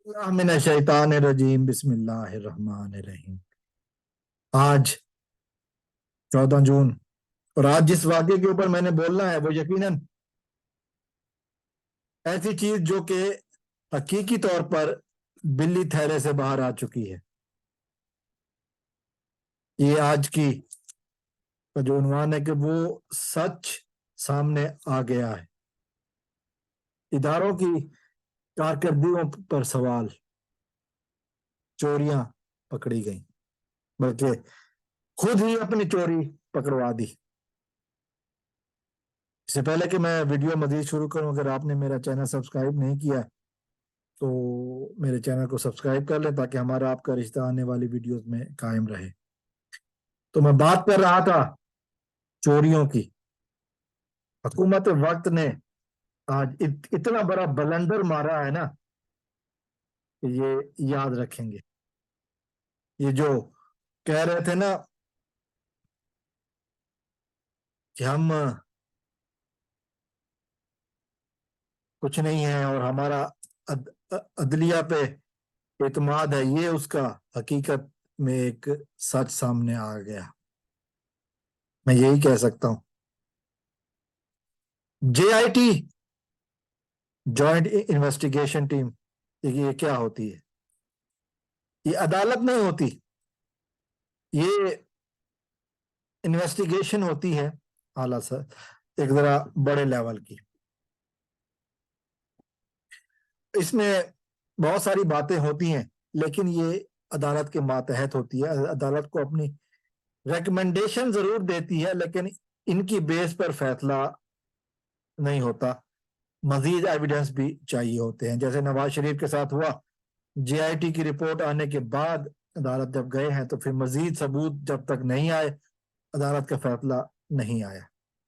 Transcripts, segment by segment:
मिन शैतान रजीम बिस्मिल्लाहिर्रहमानिर्रहीम। आज 14 जून, और आज जिस वाक़े के ऊपर मैंने बोलना है वो यकीनन ऐसी चीज जो कि हकीकी तौर पर बिल्ली थैले से बाहर आ चुकी है। ये आज की का जो उन्वान है कि वो सच सामने आ गया है। इदारों की कारकर्दगियों पर सवाल, चोरियां पकड़ी गई, बल्कि खुद ही अपनी चोरी पकड़वा दी। इससे पहले कि मैं वीडियो मजीद शुरू करूं, अगर आपने मेरा चैनल सब्सक्राइब नहीं किया तो मेरे चैनल को सब्सक्राइब कर लें ताकि हमारा आपका रिश्ता आने वाली वीडियोस में कायम रहे। तो मैं बात कर रहा था चोरियों की। हुकूमत वक्त ने आज इतना बड़ा बलंडर मारा है ना, ये याद रखेंगे। ये जो कह रहे थे ना कि हम कुछ नहीं है और हमारा अदलिया पे एतमाद है, ये उसका हकीकत में एक सच सामने आ गया। मैं यही कह सकता हूं। जेआईटी, जॉइंट इन्वेस्टिगेशन टीम, ये क्या होती है? ये अदालत नहीं होती, ये इन्वेस्टिगेशन होती है आला सर, एक जरा बड़े लेवल की। इसमें बहुत सारी बातें होती हैं, लेकिन ये अदालत के मातहत होती है। अदालत को अपनी रिकमेंडेशन जरूर देती है, लेकिन इनकी बेस पर फैसला नहीं होता। मजीद एविडेंस भी चाहिए होते हैं। जैसे नवाज शरीफ के साथ हुआ, जेआईटी की रिपोर्ट आने के बाद अदालत जब गए हैं तो फिर मजीद सबूत जब तक नहीं आए, अदालत का फैसला नहीं आया।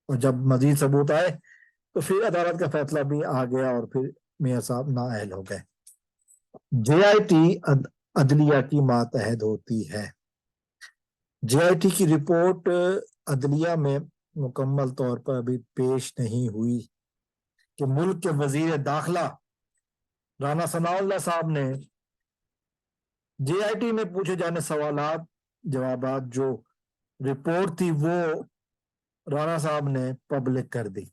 और जब मजीद सबूत आए तो फिर अदालत का फैसला भी आ गया और फिर मियां साहब नाअहल हो गए। जेआईटी अदलिया की मातहत होती है। जेआईटी की रिपोर्ट अदलिया में मुकम्मल तौर पर अभी पेश नहीं हुई कि मुल्क के वजीर दाखिला राना सनाउल्लाह साहब ने जेआईटी में पूछे जाने सवालात जवाबात जो रिपोर्ट थी वो राना साहब ने पब्लिक कर दी।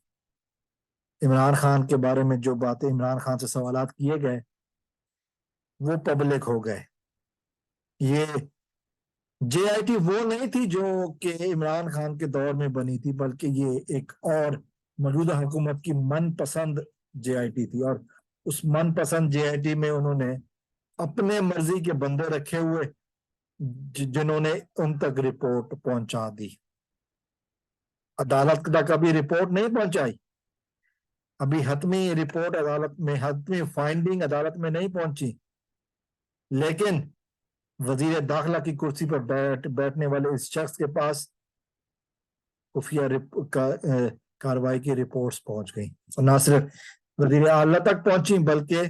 इमरान खान के बारे में जो बातें इमरान खान से सवालात किए गए वो पब्लिक हो गए। ये जेआईटी वो नहीं थी जो कि इमरान खान के दौर में बनी थी, बल्कि ये एक और मौजूदा हुकूमत की मनपसंद जेआईटी थी। और उस मनपसंद जेआईटी में उन्होंने अपने मर्जी के बंदे रखे हुए जिन्होंने उन तक रिपोर्ट पहुंचा दी। अदालत तक अभी रिपोर्ट नहीं पहुंचाई, अभी हतमी रिपोर्ट अदालत में, हतमी फाइंडिंग अदालत में नहीं पहुंची, लेकिन वजीर दाखिला की कुर्सी पर बैठने वाले इस शख्स के पास खुफिया कार्रवाई की रिपोर्ट्स पहुंच गई। और ना सिर्फ वजीर आला तक पहुंची, बल्कि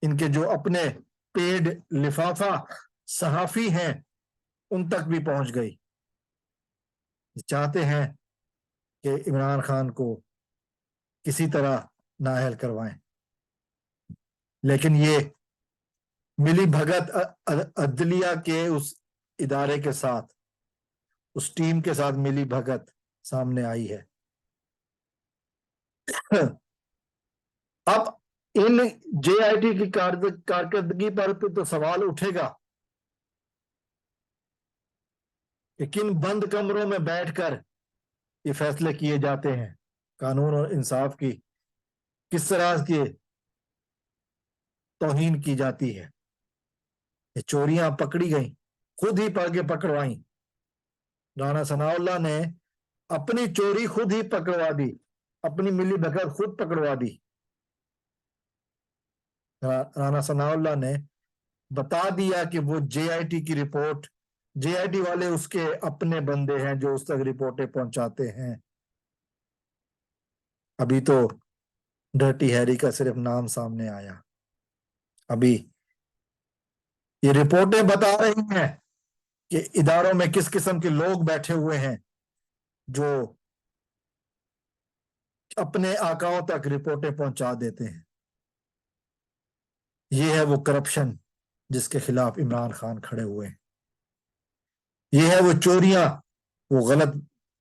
इनके जो अपने पेड लिफाफा सहाफी हैं उन तक भी पहुंच गई। चाहते हैं कि इमरान खान को किसी तरह नाअहल करवाएं, लेकिन ये मिली भगत अदलिया के उस इदारे के साथ, उस टीम के साथ मिली भगत सामने आई है। अब इन जेआईटी की कारकर्दगी पर तो सवाल उठेगा कि किन बंद कमरों में बैठकर ये फैसले किए जाते हैं। कानून और इंसाफ की किस तरह की तौहीन की जाती है। ये चोरियां पकड़ी गई, खुद ही पढ़ के पकड़वाई। राना सनाउल्लाह ने अपनी चोरी खुद ही पकड़वा दी, अपनी मिली भगत खुद पकड़वा दी। राना सनाउल्लाह ने बता दिया कि वो जेआईटी की रिपोर्ट, जेआईटी वाले उसके अपने बंदे हैं जो उस तक रिपोर्टें पहुंचाते हैं। अभी तो डर्टी हैरी का सिर्फ नाम सामने आया। अभी ये रिपोर्टें बता रही हैं कि इदारों में किस किस्म के लोग बैठे हुए हैं जो अपने आकाओं तक रिपोर्टें पहुंचा देते हैं। یہ ہے وہ کرپشن جس کے خلاف عمران خان کھڑے ہوئے ہیں. یہ ہے وہ چوریاں، وہ غلط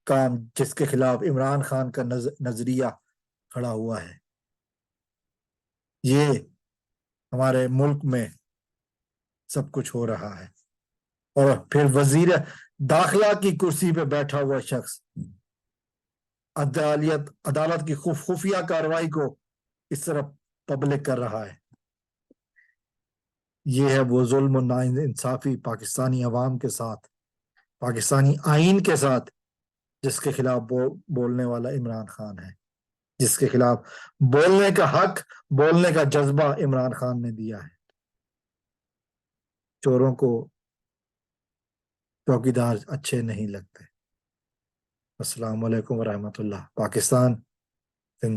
کام جس کے خلاف عمران خان کا نظریہ کھڑا ہوا ہے. یہ ہمارے ملک میں سب کچھ ہو رہا ہے. اور پھر وزیر داخلہ کی کرسی پہ بیٹھا ہوا شخص عدالت کی خفیہ کارروائی کو اس طرح پبلک کر رہا ہے. یہ ہے وہ ظلم و ناانصافی پاکستانی عوام کے ساتھ، پاکستانی آئین کے ساتھ، جس کے خلاف بولنے والا عمران خان ہے، جس کے خلاف بولنے کا حق، بولنے کا جذبہ عمران خان نے دیا ہے. چوروں کو چوکیدار اچھے نہیں لگتے. السلام علیکم ورحمۃ اللہ. پاکستان